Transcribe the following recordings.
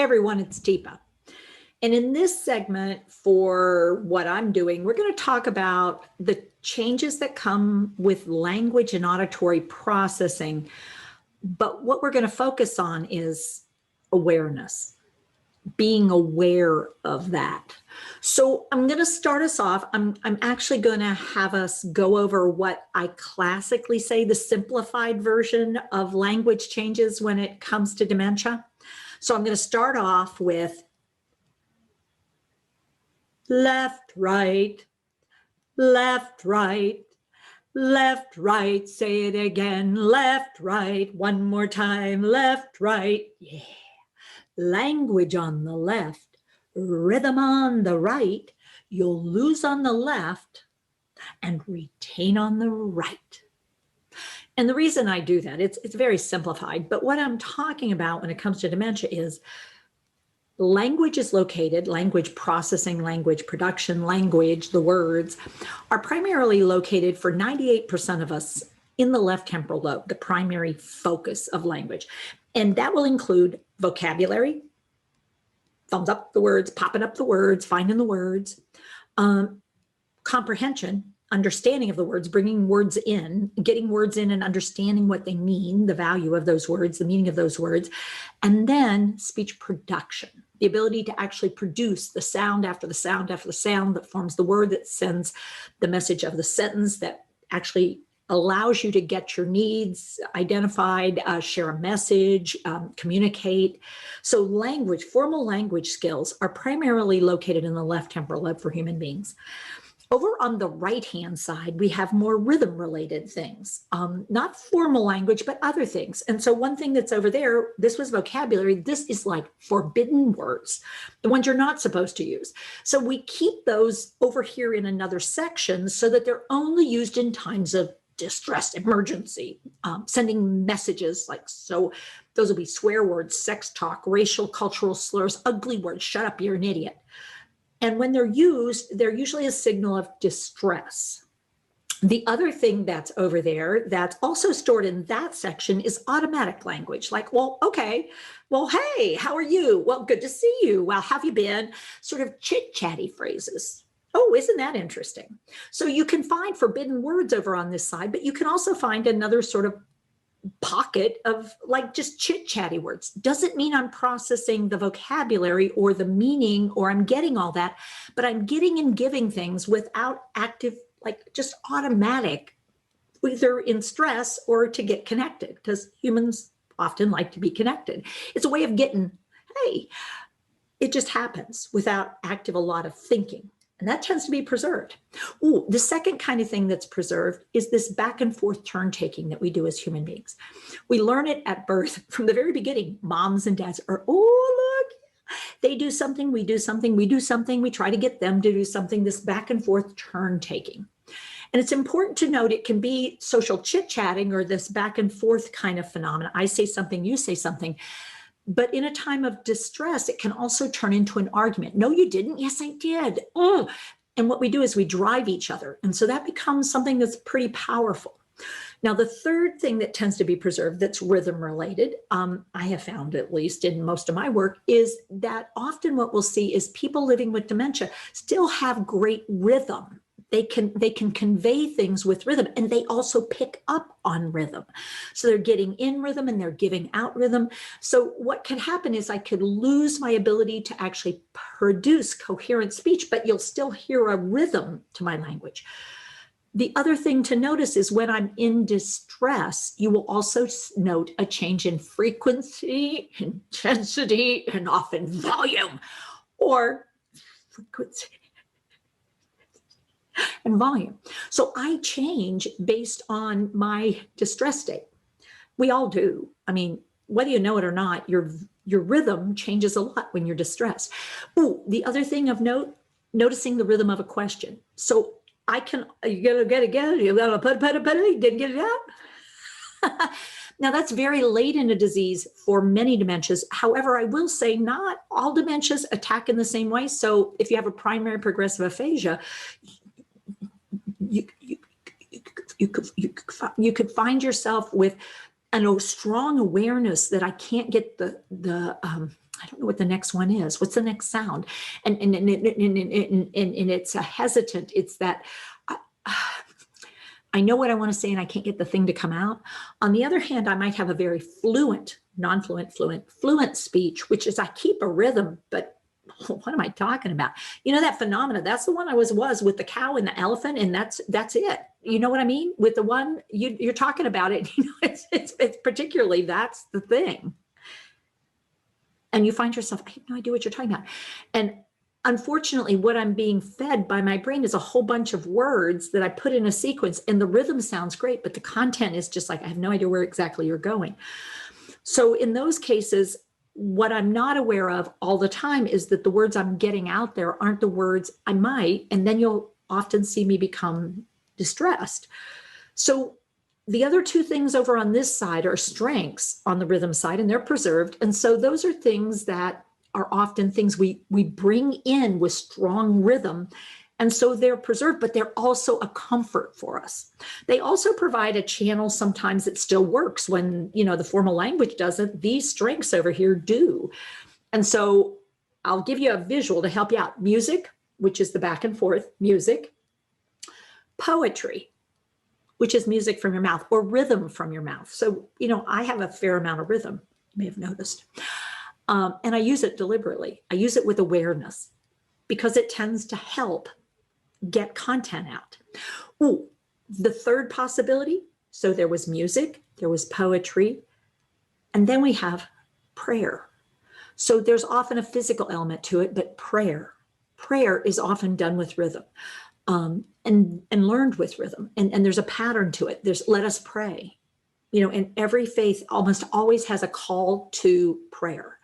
everyone, it's Teepa. And in this segment for what I'm doing, we're going to talk about the changes that come with language and auditory processing. But what we're going to focus on is awareness, being aware of that. So I'm going to start us off. I'm actually going to have us go over what I classically say the simplified version of language changes when it comes to dementia. So I'm going to start off with left, right, left, right, left, right. Say it again. Left, right. One more time. Left, right. Yeah. Language on the left, rhythm on the right. You'll lose on the left and retain on the right. And the reason I do that, it's very simplified, but what I'm talking about when it comes to dementia is language is located, language processing, language production, language, the words, are primarily located for 98% of us in the left temporal lobe, the primary focus of language. And that will include vocabulary, thumbs up the words, popping up the words, finding the words, comprehension, understanding of the words, bringing words in, getting words in and understanding what they mean, the value of those words, the meaning of those words, and then speech production, the ability to actually produce the sound after the sound after the sound that forms the word that sends the message of the sentence that actually allows you to get your needs identified, share a message, communicate. So language, formal language skills are primarily located in the left temporal lobe for human beings. Over on the right-hand side, we have more rhythm-related things, not formal language, but other things. And so one thing that's over there, this was vocabulary. This is like forbidden words, the ones you're not supposed to use. So we keep those over here in another section so that they're only used in times of distress, emergency, sending messages like, so those will be swear words, sex talk, racial, cultural slurs, ugly words, shut up, you're an idiot. And when they're used, they're usually a signal of distress. The other thing that's over there that's also stored in that section is automatic language, like, well, okay, well, hey, how are you? Well, good to see you. Well, how have you been? Sort of chit-chatty phrases. Oh, isn't that interesting? So you can find forbidden words over on this side, but you can also find another sort of pocket of like just chit-chatty words. Doesn't mean I'm processing the vocabulary or the meaning or I'm getting all that, but I'm getting and giving things without active, like just automatic, either in stress or to get connected, because humans often like to be connected. It's a way of getting, hey, it just happens without active, a lot of thinking. And that tends to be preserved. Ooh, the second kind of thing that's preserved is this back and forth turn taking that we do as human beings. We learn it at birth from the very beginning. Moms and dads are, oh, look, they do something, we do something, we do something, we try to get them to do something, this back and forth turn taking. And it's important to note it can be social chit-chatting or this back and forth kind of phenomena. I say something, you say something. But in a time of distress, it can also turn into an argument. No, you didn't. Yes, I did. Oh. And what we do is we drive each other. And so that becomes something that's pretty powerful. Now, the third thing that tends to be preserved that's rhythm related, I have found at least in most of my work, is that often what we'll see is people living with dementia still have great rhythm. They can convey things with rhythm, and they also pick up on rhythm. So they're getting in rhythm and they're giving out rhythm. So what can happen is I could lose my ability to actually produce coherent speech, but you'll still hear a rhythm to my language. The other thing to notice is when I'm in distress, you will also note a change in frequency, intensity, and often volume, or frequency and volume. So I change based on my distress state. We all do. I mean, whether you know it or not, your rhythm changes a lot when you're distressed. Ooh, the other thing of note, noticing the rhythm of a question. So I can, you gotta get it, you gotta put it, you didn't get it out. Now that's very late in a disease for many dementias. However, I will say not all dementias attack in the same way. So if you have a primary progressive aphasia, you could find yourself with and a strong awareness that I can't get the I don't know what the next one is. What's the next sound? And it's a hesitant. It's that I know what I want to say and I can't get the thing to come out. On the other hand, I might have a very fluent, non-fluent, fluent speech, which is I keep a rhythm, but what am I talking about? You know, that phenomena, that's the one I was with the cow and the elephant, and that's it. You know what I mean? With the one you're talking about it, you know, it's particularly, that's the thing. And you find yourself, I have no idea what you're talking about. And unfortunately, what I'm being fed by my brain is a whole bunch of words that I put in a sequence, and the rhythm sounds great, but the content is just like, I have no idea where exactly you're going. So in those cases, what I'm not aware of all the time is that the words I'm getting out there aren't the words I might, and then you'll often see me become distressed. So the other two things over on this side are strengths on the rhythm side, and they're preserved. And so those are things that are often things we bring in with strong rhythm. And so they're preserved, but they're also a comfort for us. They also provide a channel sometimes that still works when, you know, the formal language doesn't. These strengths over here do. And so I'll give you a visual to help you out. Music, which is the back and forth, music. Poetry, which is music from your mouth, or rhythm from your mouth. So, you know, I have a fair amount of rhythm, you may have noticed. And I use it deliberately. I use it with awareness because it tends to help get content out. Ooh, the third possibility. So there was music, there was poetry, and then we have prayer. So there's often a physical element to it, but prayer is often done with rhythm, and learned with rhythm. And there's a pattern to it. There's let us pray. You know, and every faith almost always has a call to prayer.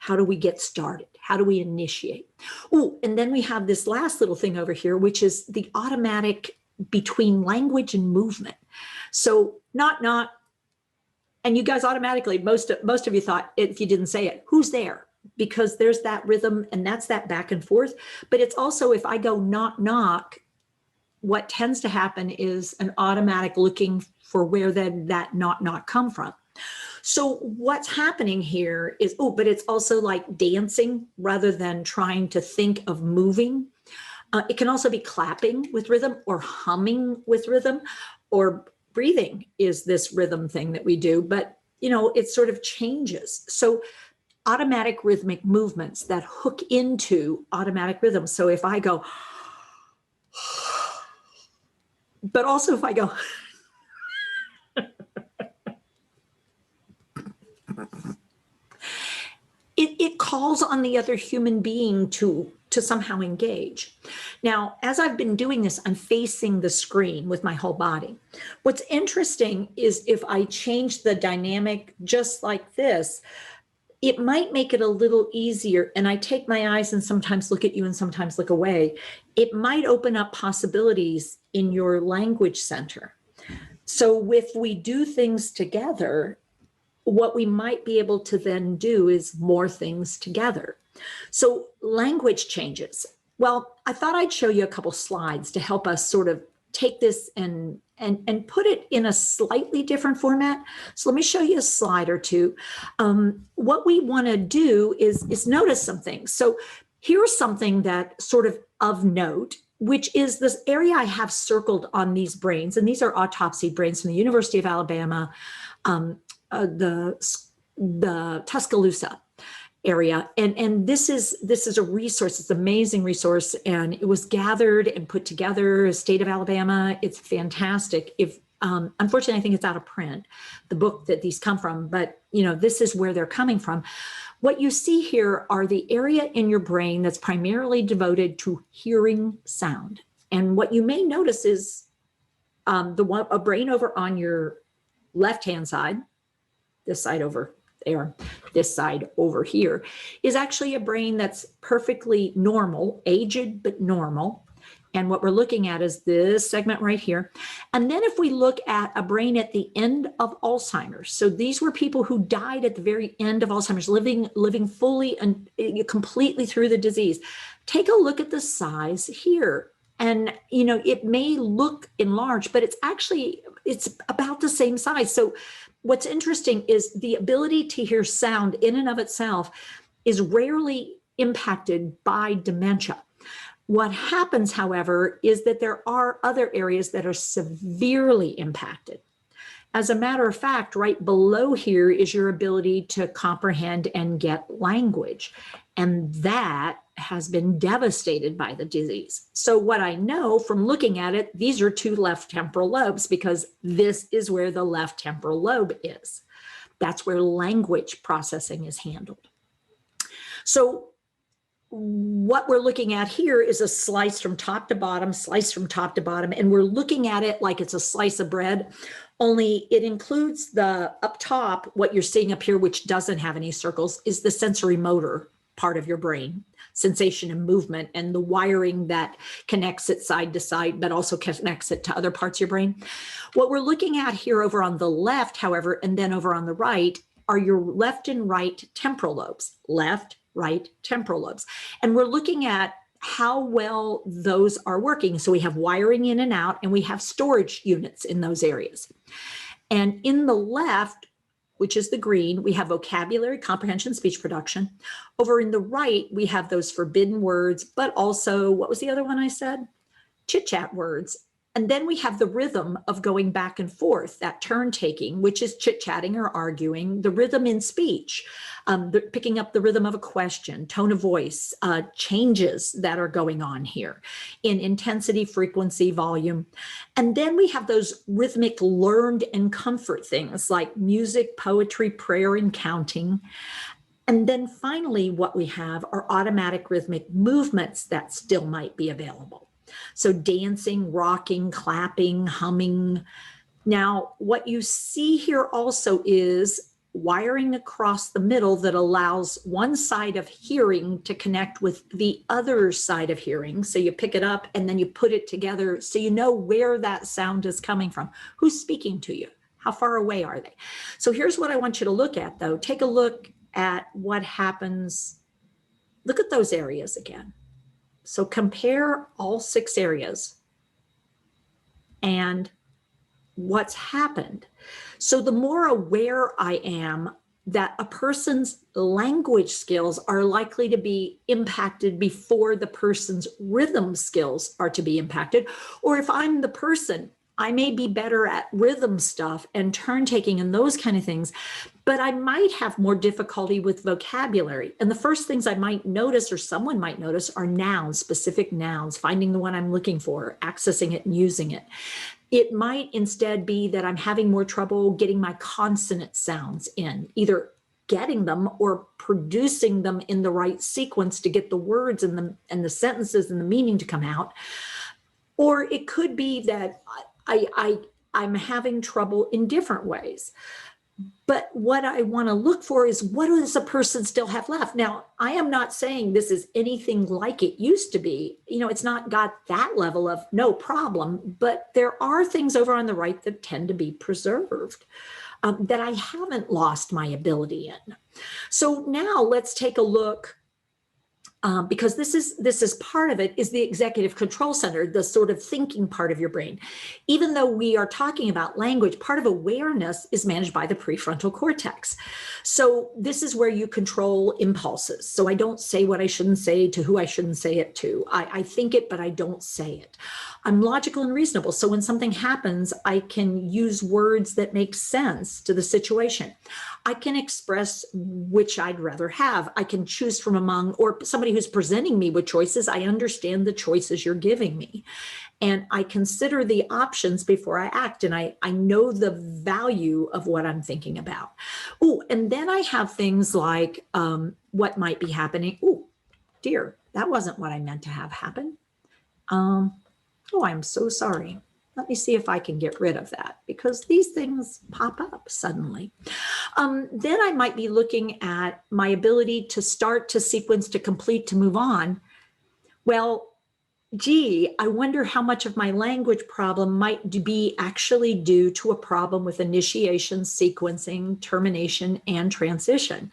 How do we get started? How do we initiate? Oh, and then we have this last little thing over here, which is the automatic between language and movement. So not, and you guys automatically, most of you thought, if you didn't say it, who's there? Because there's that rhythm and that's that back and forth. But it's also, if I go knock, what tends to happen is an automatic looking for where that knock come from. So what's happening here is, but it's also like dancing rather than trying to think of moving. It can also be clapping with rhythm or humming with rhythm, or breathing is this rhythm thing that we do, but you know, it sort of changes. So automatic rhythmic movements that hook into automatic rhythm. So if I go, but also if I go, it calls on the other human being to somehow engage. Now, as I've been doing this, I'm facing the screen with my whole body. What's interesting is if I change the dynamic just like this, it might make it a little easier. And I take my eyes and sometimes look at you and sometimes look away. It might open up possibilities in your language center. So if we do things together, what we might be able to then do is more things together. So language changes. Well, I thought I'd show you a couple slides to help us sort of take this and put it in a slightly different format. So let me show you a slide or two. What we want to do is notice some things. So here's something that sort of note, which is this area I have circled on these brains. And these are autopsy brains from the University of Alabama, the Tuscaloosa area. And this is a resource. It's an amazing resource. And it was gathered and put together, state of Alabama. It's fantastic. If unfortunately, I think it's out of print, the book that these come from, but you know, this is where they're coming from. What you see here are the area in your brain that's primarily devoted to hearing sound. And what you may notice is a brain over on your left-hand side, this side over there, this side over here, is actually a brain that's perfectly normal, aged but normal. And what we're looking at is this segment right here. And then if we look at a brain at the end of Alzheimer's, so these were people who died at the very end of Alzheimer's, living fully and completely through the disease. Take a look at the size here. And, you know, it may look enlarged, but it's about the same size. So what's interesting is the ability to hear sound in and of itself is rarely impacted by dementia. What happens, however, is that there are other areas that are severely impacted. As a matter of fact, right below here is your ability to comprehend and get language. And that has been devastated by the disease. So what I know from looking at it, these are two left temporal lobes, because this is where the left temporal lobe is. That's where language processing is handled. So what we're looking at here is a slice from top to bottom, and we're looking at it like it's a slice of bread, only it includes the up top, what you're seeing up here, which doesn't have any circles, is the sensory motor part of your brain, sensation and movement, and the wiring that connects it side to side, but also connects it to other parts of your brain. What we're looking at here over on the left, however, and then over on the right, are your left and right temporal lobes, left, right temporal lobes. And we're looking at how well those are working. So we have wiring in and out, and we have storage units in those areas. And in the left, which is the green, we have vocabulary, comprehension, speech production. Over in the right, we have those forbidden words, but also, what was the other one I said? Chit-chat words. And then we have the rhythm of going back and forth, that turn taking, which is chit-chatting or arguing, the rhythm in speech, picking up the rhythm of a question, tone of voice, changes that are going on here in intensity, frequency, volume. And then we have those rhythmic learned and comfort things like music, poetry, prayer, and counting. And then finally, what we have are automatic rhythmic movements that still might be available. So dancing, rocking, clapping, humming. Now, what you see here also is wiring across the middle that allows one side of hearing to connect with the other side of hearing. So you pick it up and then you put it together so you know where that sound is coming from. Who's speaking to you? How far away are they? So here's what I want you to look at, though. Take a look at what happens. Look at those areas again. So compare all 6 areas and what's happened. So the more aware I am that a person's language skills are likely to be impacted before the person's rhythm skills are to be impacted, or if I'm the person, I may be better at rhythm stuff and turn taking and those kind of things, but I might have more difficulty with vocabulary. And the first things I might notice, or someone might notice, are nouns, specific nouns, finding the one I'm looking for, accessing it and using it. It might instead be that I'm having more trouble getting my consonant sounds in, either getting them or producing them in the right sequence to get the words and the sentences and the meaning to come out. Or it could be that I'm having trouble in different ways. But what I want to look for is, what does a person still have left? Now, I am not saying this is anything like it used to be. You know, it's not got that level of no problem, but there are things over on the right that tend to be preserved, that I haven't lost my ability in. So now let's take a look. Because this is part of it, is the executive control center, the sort of thinking part of your brain. Even though we are talking about language, part of awareness is managed by the prefrontal cortex. So this is where you control impulses. So I don't say what I shouldn't say to who I shouldn't say it to. I think it, but I don't say it. I'm logical and reasonable. So when something happens, I can use words that make sense to the situation. I can express which I'd rather have. I can choose from among, or somebody who's presenting me with choices, I understand the choices you're giving me. And I consider the options before I act. And I know the value of what I'm thinking about. Oh, and then I have things like what might be happening. Oh, dear, that wasn't what I meant to have happen. Oh, I'm so sorry. Let me see if I can get rid of that, because these things pop up suddenly. Then I might be looking at my ability to start, to sequence, to complete, to move on. Well, gee, I wonder how much of my language problem might be actually due to a problem with initiation, sequencing, termination, and transition.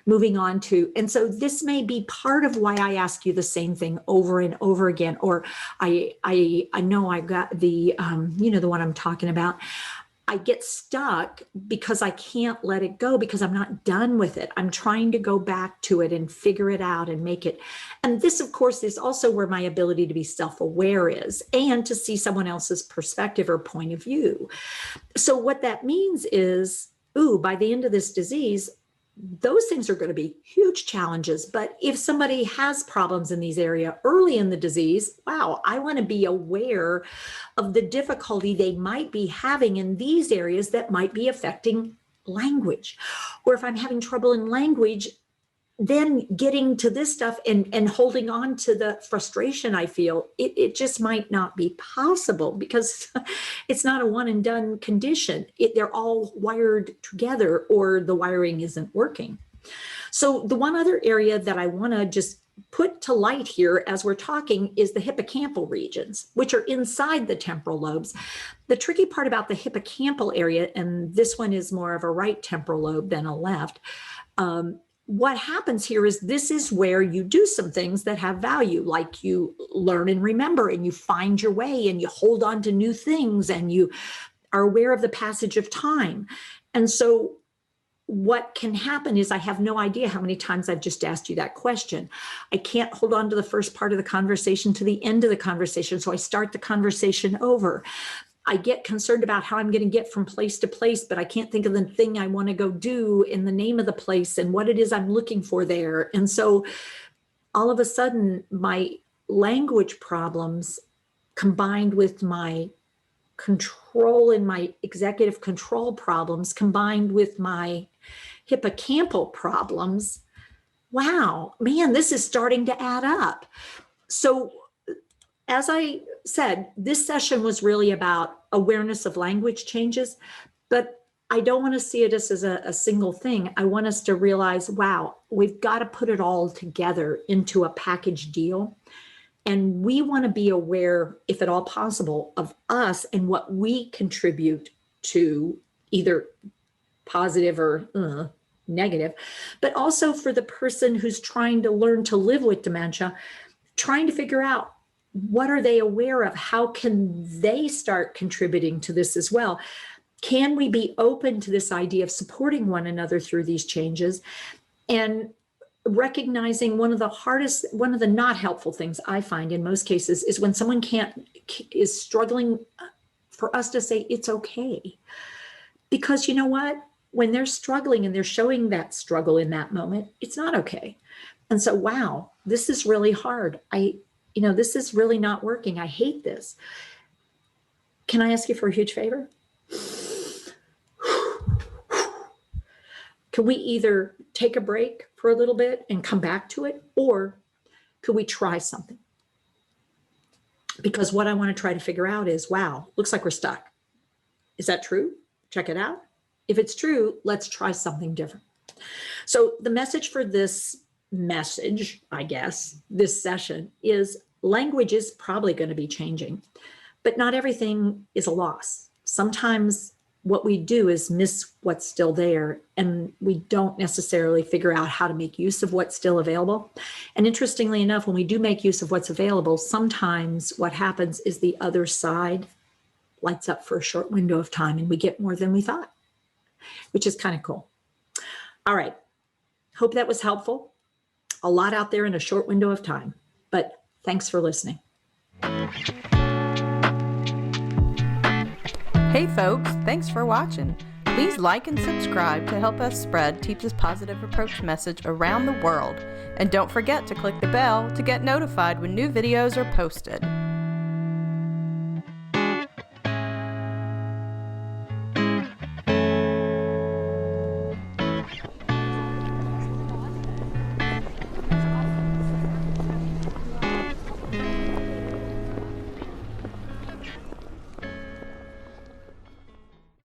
Moving on to, and so this may be part of why I ask you the same thing over and over again, or I know I got the, the one I'm talking about. I get stuck because I can't let it go because I'm not done with it. I'm trying to go back to it and figure it out and make it. And this, of course, is also where my ability to be self-aware is, and to see someone else's perspective or point of view. So what that means is, by the end of this disease, those things are going to be huge challenges. But if somebody has problems in these areas early in the disease, wow, I want to be aware of the difficulty they might be having in these areas that might be affecting language. Or if I'm having trouble in language, then getting to this stuff and holding on to the frustration I feel, it just might not be possible because it's not a one and done condition. They're all wired together, or the wiring isn't working. So the one other area that I want to just put to light here as we're talking is the hippocampal regions, which are inside the temporal lobes. The tricky part about the hippocampal area, and this one is more of a right temporal lobe than a left, what happens here is this is where you do some things that have value, like you learn and remember, and you find your way, and you hold on to new things, and you are aware of the passage of time. And so what can happen is I have no idea how many times I've just asked you that question. I can't hold on to the first part of the conversation to the end of the conversation, so I start the conversation over. I get concerned about how I'm going to get from place to place, but I can't think of the thing I want to go do in the name of the place and what it is I'm looking for there. And so all of a sudden, my language problems combined with my control and my executive control problems combined with my hippocampal problems, wow, man, this is starting to add up. So as I said, this session was really about awareness of language changes, but I don't want to see it as a single thing. I want us to realize, wow, we've got to put it all together into a package deal. And we want to be aware, if at all possible, of us and what we contribute to, either positive or negative, but also for the person who's trying to learn to live with dementia, trying to figure out, what are they aware of? How can they start contributing to this as well? Can we be open to this idea of supporting one another through these changes? And recognizing one of the not helpful things I find in most cases is when someone is struggling, for us to say it's okay. Because you know what? When they're struggling and they're showing that struggle in that moment, it's not okay. And so, wow, this is really hard. This is really not working. I hate this. Can I ask you for a huge favor? Can we either take a break for a little bit and come back to it, or could we try something? Because what I want to try to figure out is, wow, looks like we're stuck. Is that true? Check it out. If it's true, let's try something different. So the message for this session is language is probably going to be changing, but not everything is a loss. Sometimes what we do is miss what's still there, and we don't necessarily figure out how to make use of what's still available. And interestingly enough, when we do make use of what's available, sometimes what happens is the other side lights up for a short window of time and we get more than we thought, which is kind of cool. All right. Hope that was helpful. A lot out there in a short window of time, but thanks for listening. Hey folks, thanks for watching. Please like and subscribe to help us spread Teepa's positive approach message around the world. And don't forget to click the bell to get notified when new videos are posted.